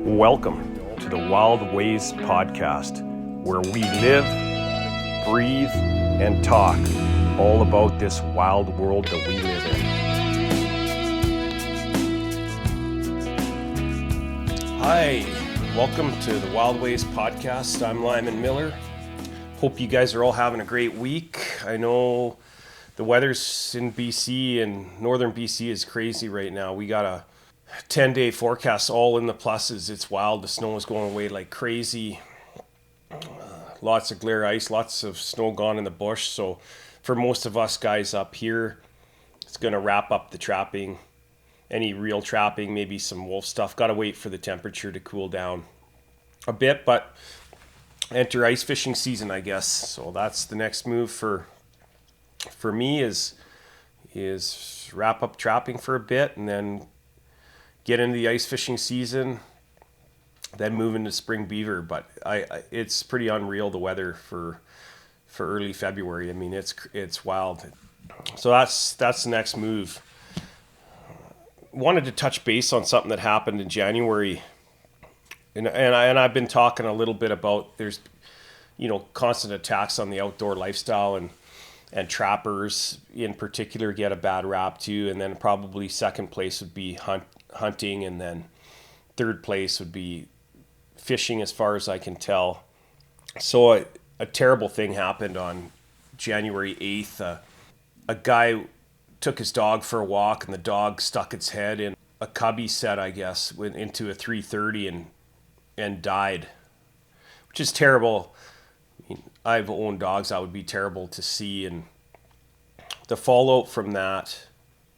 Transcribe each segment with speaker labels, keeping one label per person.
Speaker 1: Welcome to the Wild Ways podcast, where we live, breathe, and talk all about this wild world that we live in. Hi, welcome to the Wild Ways podcast. I'm Lyman Miller. Hope you guys are all having a great week. I know the weather's in BC and northern BC is crazy right now. We got a 10-day forecast, all in the pluses. It's wild. The snow is going away like crazy. Lots of glare ice, lots of snow gone in the bush. So for most of us guys up here, it's going to wrap up the trapping. Any real trapping, maybe some wolf stuff. Got to wait for the temperature to cool down a bit, but enter ice fishing season, I guess. So that's the next move for me is wrap up trapping for a bit and then get into the ice fishing season, then move into spring beaver. But it's pretty unreal, the weather for early February. I mean, it's wild. So that's the next move. Wanted to touch base on something that happened in January, and I've been talking a little bit about there's constant attacks on the outdoor lifestyle, and trappers in particular get a bad rap too. And then probably second place would be hunting, and then third place would be fishing, as far as I can tell. So a terrible thing happened on January 8th. A guy took his dog for a walk, and the dog stuck its head in a cubby set, I guess, went into a 330 and died, which is terrible. I mean, I've owned dogs. That would be terrible to see. And the fallout from that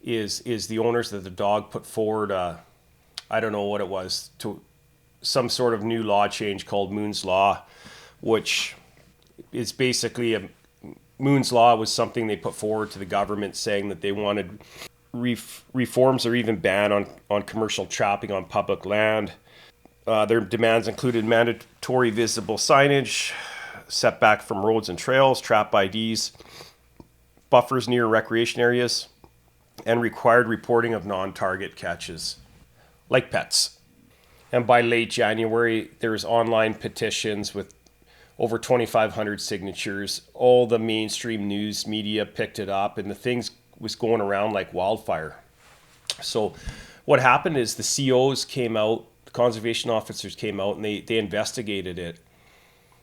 Speaker 1: is the owners of the dog put forward, I don't know what it was, to some sort of new law change called Moon's Law, which is basically Moon's Law was something they put forward to the government saying that they wanted reforms or even ban on commercial trapping on public land. Their demands included mandatory visible signage, setback from roads and trails, trap IDs, buffers near recreation areas, and required reporting of non-target catches, like pets. And by late January, there was online petitions with over 2,500 signatures. All the mainstream news media picked it up, and the thing was going around like wildfire. So what happened is the COs came out, the conservation officers came out, and they investigated it.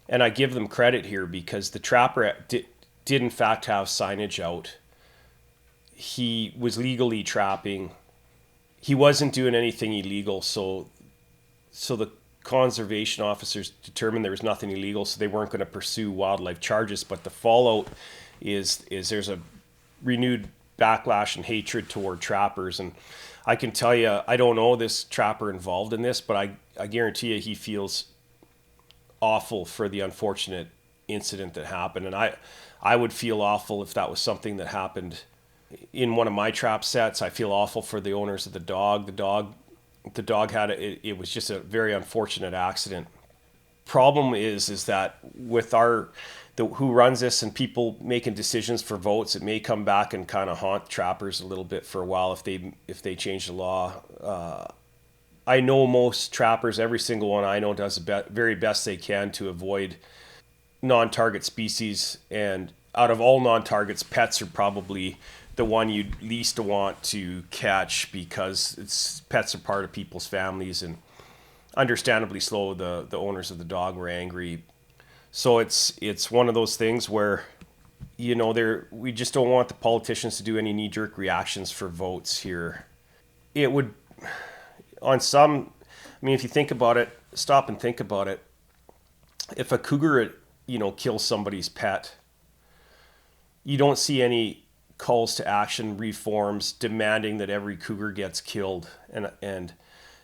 Speaker 1: And I give them credit here because the trapper did in fact have signage out. He was legally trapping. He wasn't doing anything illegal, so the conservation officers determined there was nothing illegal, so they weren't going to pursue wildlife charges. But the fallout is there's a renewed backlash and hatred toward trappers. And I can tell you, I don't know this trapper involved in this, but I guarantee you he feels awful for the unfortunate incident that happened. And I would feel awful if that was something that happened in one of my trap sets. I feel awful for the owners of the dog. The dog had it was just a very unfortunate accident. Problem is that with who runs this and people making decisions for votes, it may come back and kind of haunt trappers a little bit for a while if they change the law. I know most trappers, every single one I know, does the very best they can to avoid non-target species. And out of all non-targets, pets are probably the one you'd least want to catch because pets are part of people's families. And understandably so, the owners of the dog were angry. So it's one of those things where, we just don't want the politicians to do any knee-jerk reactions for votes here. It would, on some, if you think about it, stop and think about it. If a cougar, kills somebody's pet, you don't see any calls to action, reforms demanding that every cougar gets killed. And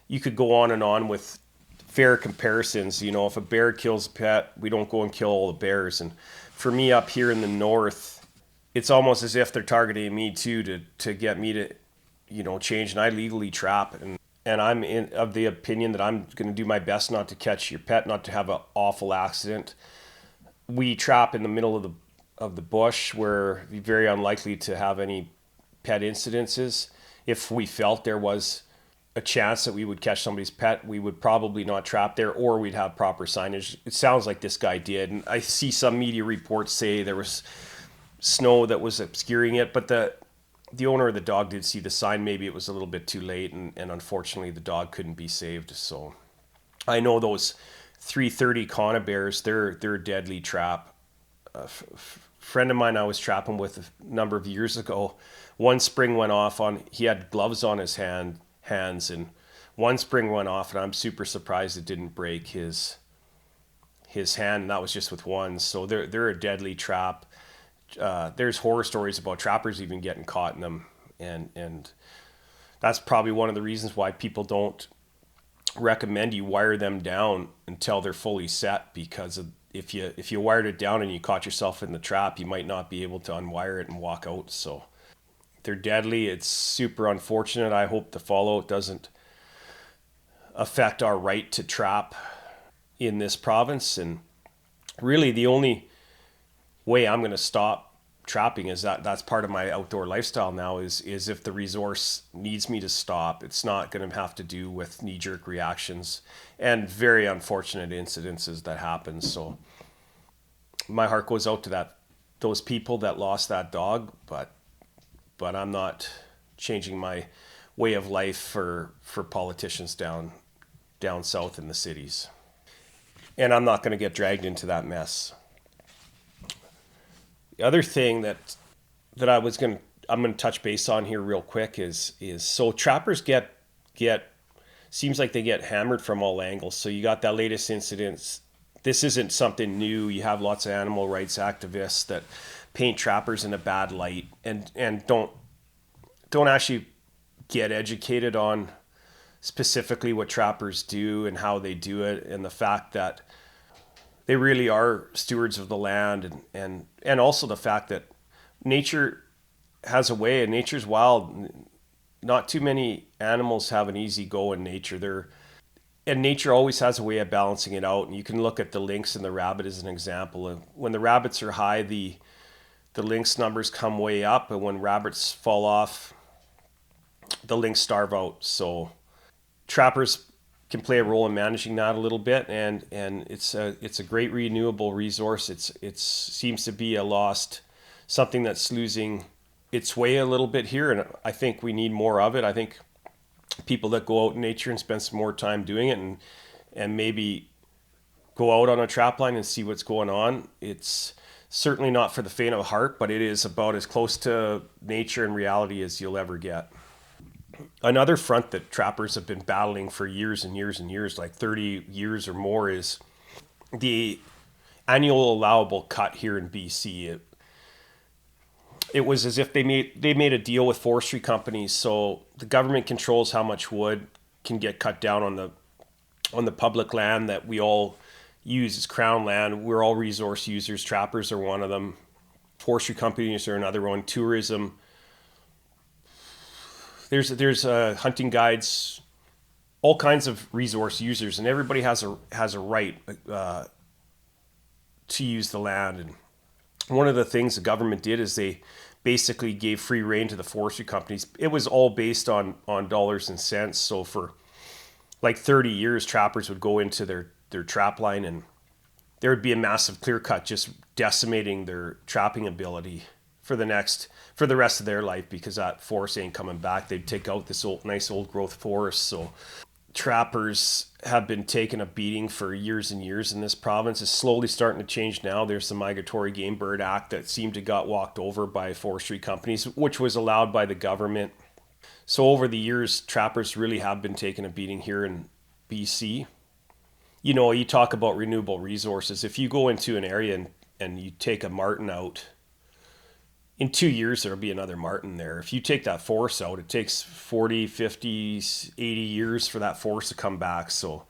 Speaker 1: you could go on and on with fair comparisons. If a bear kills a pet, we don't go and kill all the bears. And for me up here in the north, it's almost as if they're targeting me too to get me to, change. And I legally trap, and I'm of the opinion that I'm going to do my best not to catch your pet, not to have an awful accident. We trap in the middle of the bush where we're very unlikely to have any pet incidences. If we felt there was a chance that we would catch somebody's pet, we would probably not trap there, or we'd have proper signage. It sounds like this guy did. And I see some media reports say there was snow that was obscuring it, but the owner of the dog did see the sign. Maybe it was a little bit too late, and unfortunately the dog couldn't be saved. So I know those 330 conibears, they're a deadly trap. Friend of mine I was trapping with a number of years ago, one spring went off on, he had gloves on his hands, and one spring went off, and I'm super surprised it didn't break his hand, and that was just with one. So they're a deadly trap. There's horror stories about trappers even getting caught in them, and that's probably one of the reasons why people don't recommend you wire them down until they're fully set, because if you wired it down and you caught yourself in the trap, you might not be able to unwire it and walk out. So they're deadly. It's super unfortunate. I hope the fallout doesn't affect our right to trap in this province. And really the only way I'm going to stop trapping is that's part of my outdoor lifestyle now, is if the resource needs me to stop. It's not going to have to do with knee-jerk reactions and very unfortunate incidences that happen. So my heart goes out to those people that lost that dog, but I'm not changing my way of life for politicians down south in the cities. And I'm not going to get dragged into that mess. The other thing that I'm going to touch base on here real quick is so trappers get seems like they get hammered from all angles. So you got that latest incident. This isn't something new. You have lots of animal rights activists that paint trappers in a bad light and don't actually get educated on specifically what trappers do and how they do it, and the fact that they really are stewards of the land, and also the fact that nature has a way, and nature's wild. Not too many animals have an easy go in nature. And nature always has a way of balancing it out. And you can look at the lynx and the rabbit as an example. And when the rabbits are high, the lynx numbers come way up, and when rabbits fall off, the lynx starve out. So trappers can play a role in managing that a little bit, and it's a great renewable resource. It seems to be something that's losing its way a little bit here, and I think we need more of it. I think people that go out in nature and spend some more time doing it, and maybe go out on a trap line and see what's going on. It's certainly not for the faint of heart, but it is about as close to nature and reality as you'll ever get. Another front that trappers have been battling for years and years and years, like 30 years or more, is the annual allowable cut here in BC. It was as if they made a deal with forestry companies, so the government controls how much wood can get cut down on the public land that we all use as crown land. We're all resource users. Trappers are one of them. Forestry companies are another one. Tourism. There's hunting guides, all kinds of resource users, and everybody has a right to use the land. And one of the things the government did is they basically gave free rein to the forestry companies. It was all based on dollars and cents. So for like 30 years, trappers would go into their trap line, and there would be a massive clear cut, just decimating their trapping ability for the rest of their life, because that forest ain't coming back. They'd take out this nice old growth forest. So trappers have been taking a beating for years and years in this province. It's slowly starting to change now. There's the Migratory Game Bird Act that seemed to got walked over by forestry companies, which was allowed by the government. So over the years, trappers really have been taking a beating here in BC. You know, you talk about renewable resources. If you go into an area and you take a marten out, in 2 years, there'll be another marten there. If you take that forest out, it takes 40, 50, 80 years for that forest to come back. So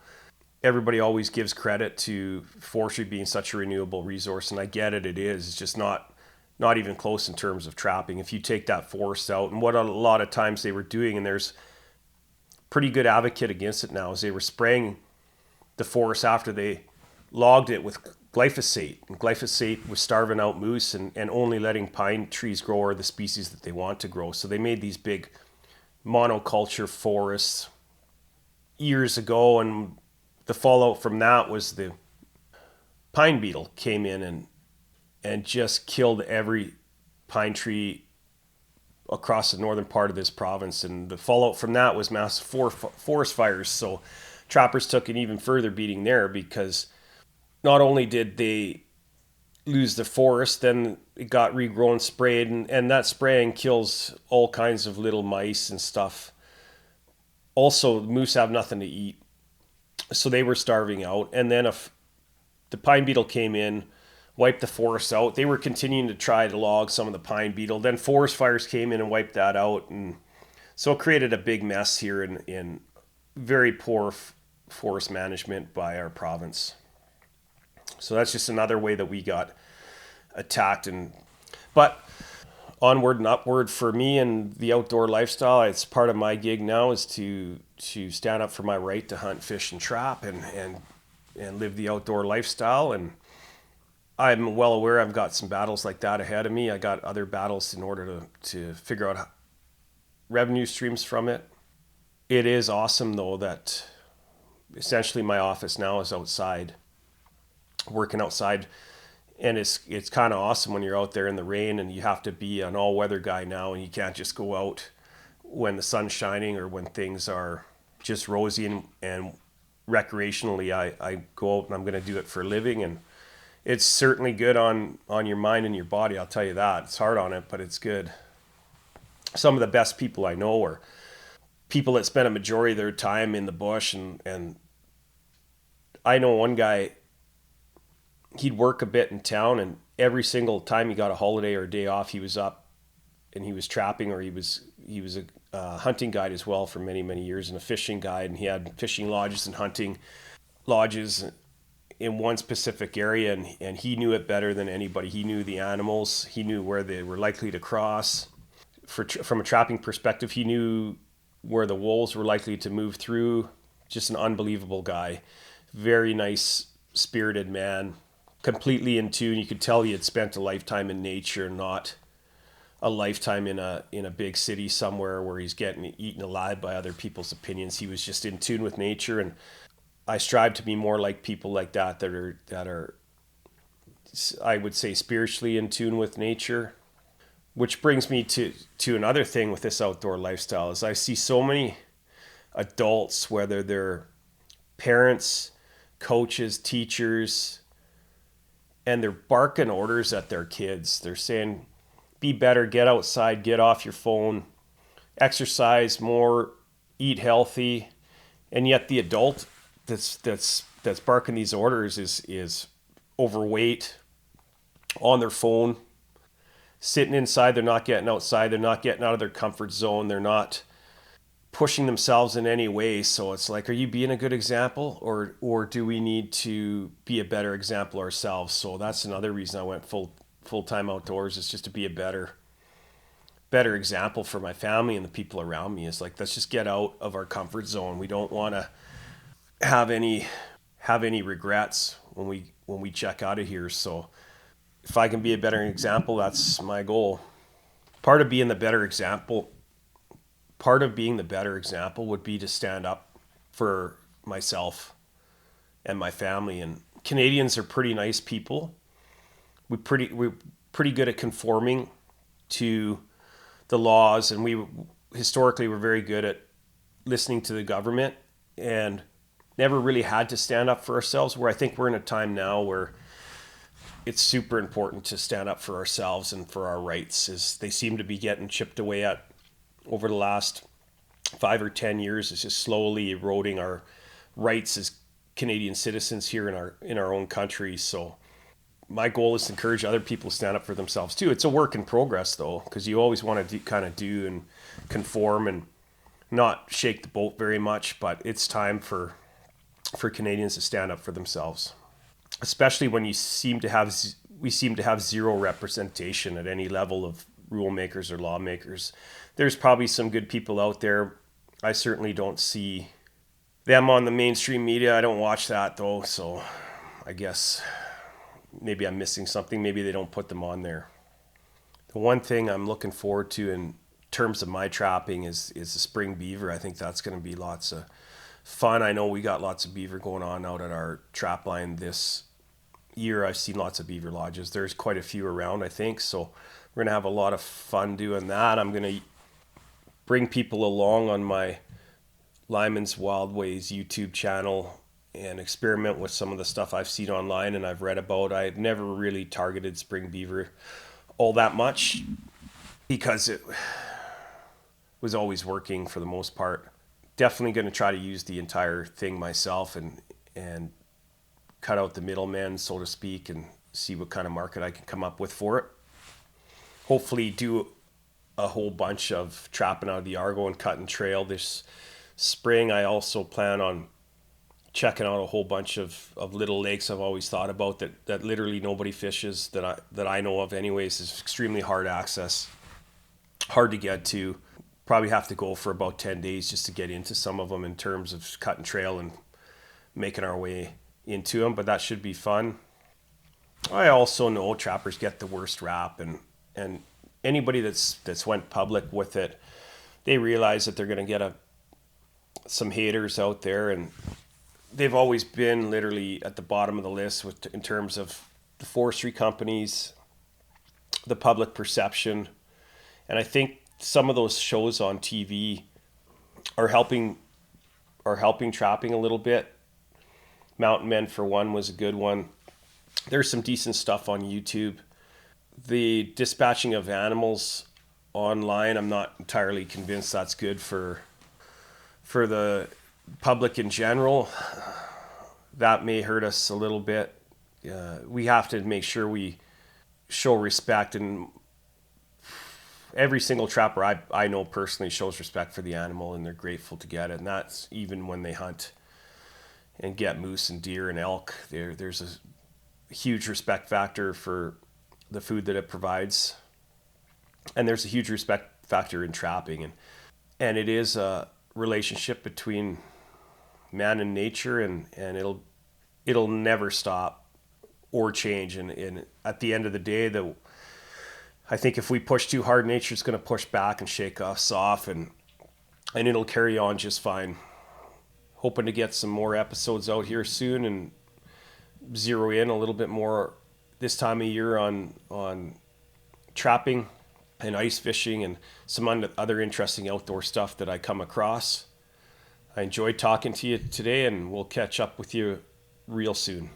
Speaker 1: everybody always gives credit to forestry being such a renewable resource, and I get it, it is. It's just not even close in terms of trapping. If you take that forest out, and what a lot of times they were doing, and there's pretty good advocate against it now, is they were spraying the forest after they logged it with glyphosate, and glyphosate was starving out moose and only letting pine trees grow, or the species that they want to grow. So they made these big monoculture forests years ago, and the fallout from that was the pine beetle came in and just killed every pine tree across the northern part of this province. And the fallout from that was massive forest fires. So trappers took an even further beating there, because not only did they lose the forest, then it got regrown, sprayed, and that spraying kills all kinds of little mice and stuff. Also, moose have nothing to eat, so they were starving out. And then if the pine beetle came in, wiped the forest out, they were continuing to try to log some of the pine beetle. Then forest fires came in and wiped that out, and so it created a big mess here in very poor forest management by our province. So that's just another way that we got attacked. But onward and upward for me and the outdoor lifestyle, it's part of my gig now is to stand up for my right to hunt, fish, and trap, and live the outdoor lifestyle. And I'm well aware I've got some battles like that ahead of me. I got other battles in order to figure out revenue streams from it. It is awesome though that essentially my office now is outside, working outside. And it's kind of awesome when you're out there in the rain and you have to be an all-weather guy now, and you can't just go out when the sun's shining or when things are just rosy. And recreationally, I go out and I'm going to do it for a living, and it's certainly good on your mind and your body, I'll tell you that. It's hard on it, but it's good. Some of the best people I know are people that spend a majority of their time in the bush, and I know one guy, he'd work a bit in town, and every single time he got a holiday or a day off, he was up and he was trapping, or he was a hunting guide as well for many, many years, and a fishing guide. And he had fishing lodges and hunting lodges in one specific area, and he knew it better than anybody. He knew the animals. He knew where they were likely to cross. From a trapping perspective, he knew where the wolves were likely to move through. Just an unbelievable guy. Very nice, spirited man. Completely in tune. You could tell he had spent a lifetime in nature, not a lifetime in a big city somewhere where he's getting eaten alive by other people's opinions. He was just in tune with nature, and I strive to be more like people like that are I would say spiritually in tune with nature. Which brings me to another thing with this outdoor lifestyle is I see so many adults, whether they're parents, coaches, teachers, and they're barking orders at their kids. They're saying, be better, get outside, get off your phone, exercise more, eat healthy. And yet the adult that's barking these orders is overweight, on their phone, sitting inside. They're not getting outside. They're not getting out of their comfort zone. They're not pushing themselves in any way. So it's like, are you being a good example, or do we need to be a better example ourselves? So that's another reason I went full-time outdoors, is just to be a better example for my family and the people around me. Is like, let's just get out of our comfort zone. We don't want to have any regrets when we check out of here. So if I can be a better example, that's my goal. Part of being the better example would be to stand up for myself and my family. And Canadians are pretty nice people. We're pretty good at conforming to the laws, and we historically were very good at listening to the government and never really had to stand up for ourselves, where I think we're in a time now where it's super important to stand up for ourselves and for our rights, as they seem to be getting chipped away at over the last 5 or 10 years. It's just slowly eroding our rights as Canadian citizens here in our own country. So my goal is to encourage other people to stand up for themselves too. It's a work in progress though, because you always want to do and conform and not shake the boat very much, but it's time for Canadians to stand up for themselves, especially when we seem to have zero representation at any level of rule makers or lawmakers. There's probably some good people out there. I certainly don't see them on the mainstream media. I don't watch that though, so I guess maybe I'm missing something. Maybe they don't put them on there. The one thing I'm looking forward to in terms of my trapping is the spring beaver. I think that's going to be lots of fun. I know we got lots of beaver going on out at our trap line this year. I've seen lots of beaver lodges. There's quite a few around, I think. So we're gonna have a lot of fun doing that. I'm gonna bring people along on my Lyman's Wild Ways YouTube channel and experiment with some of the stuff I've seen online and I've read about. I've never really targeted spring beaver all that much because it was always working for the most part. Definitely going to try to use the entire thing myself and cut out the middlemen, so to speak, and see what kind of market I can come up with for it. Hopefully do a whole bunch of trapping out of the Argo and cutting trail this spring. I also plan on checking out a whole bunch of little lakes I've always thought about that literally nobody fishes that I know of anyways. Is extremely hard access, hard to get to. Probably have to go for about 10 days just to get into some of them in terms of cutting trail and making our way into them, but that should be fun. I also know trappers get the worst rap, and anybody that's went public with it, they realize that they're going to get some haters out there, and they've always been literally at the bottom of the list in terms of the forestry companies, the public perception, and I think some of those shows on TV are helping trapping a little bit. Mountain Men for one was a good one. There's some decent stuff on YouTube. The dispatching of animals online, I'm not entirely convinced that's good for the public in general. That may hurt us a little bit. We have to make sure we show respect, and every single trapper I know personally shows respect for the animal, and they're grateful to get it. And that's even when they hunt and get moose and deer and elk. There's a huge respect factor for the food that it provides, and there's a huge respect factor in trapping, and it is a relationship between man and nature, and it'll never stop or change. And at the end of the day, I think if we push too hard, nature's going to push back and shake us off, and it'll carry on just fine. Hoping to get some more episodes out here soon and zero in a little bit more this time of year on trapping and ice fishing and some other interesting outdoor stuff that I come across. I enjoyed talking to you today, and we'll catch up with you real soon.